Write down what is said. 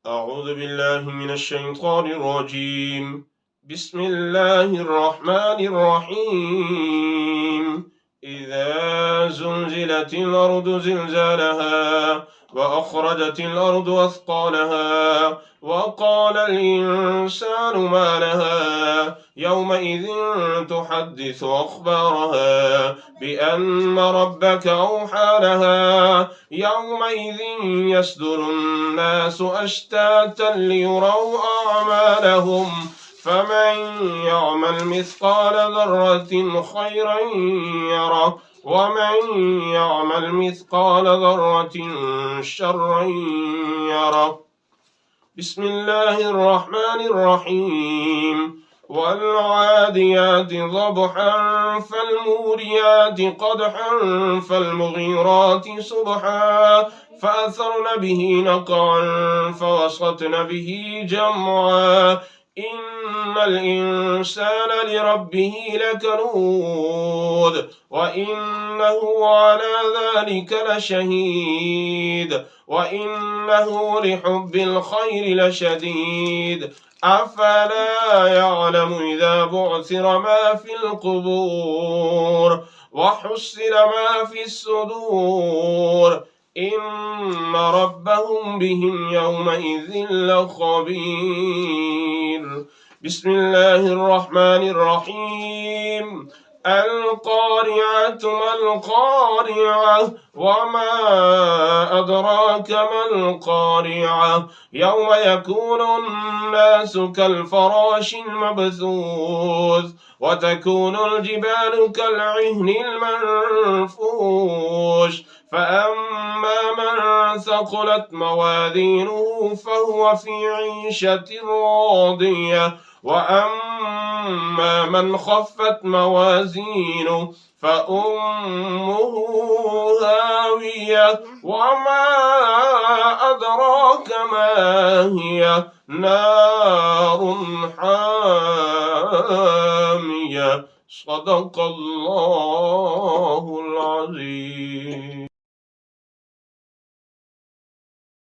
أعوذ بالله من الشيطان الرجيم. بسم الله الرحمن الرحيم. إذا زلزلت الأرض زلزالها وأخرجت الأرض أثقالها وقال الإنسان ما لها يومئذ تحدث أخبارها بأن ربك أوحى لها يومئذ يصدر الناس أشتاتا ليروا أعمالهم فمن يعمل مثقال ذرة خيرا يره ومن يعمل مثقال ذرة شرا يره. بسم الله الرحمن الرحيم. والعاديات ضبحا فالموريات قدحا فالمغيرات صبحا فأثرن به نقعا فوسطن به جمعا إن الإنسان لربه لكنود وإنه على ذلك لشهيد وإنه لحب الخير لشديد أفلا يعلم إذا بعثر ما في القبور وحصل ما في الصدور إن ربهم بهم يومئذ لخبير. بسم الله الرحمن الرحيم. القارعة ما القارعة وما أدراك ما القارعة يوم يكون الناس كالفراش المبثوث وتكون الجبال كالعهن المنفوش فأما من ثقلت موازينه فهو في عيشة راضية وأما من خفت موازينه فأمه هاوية وما أدراك ما هي نار حامية. صدق الله العظيم.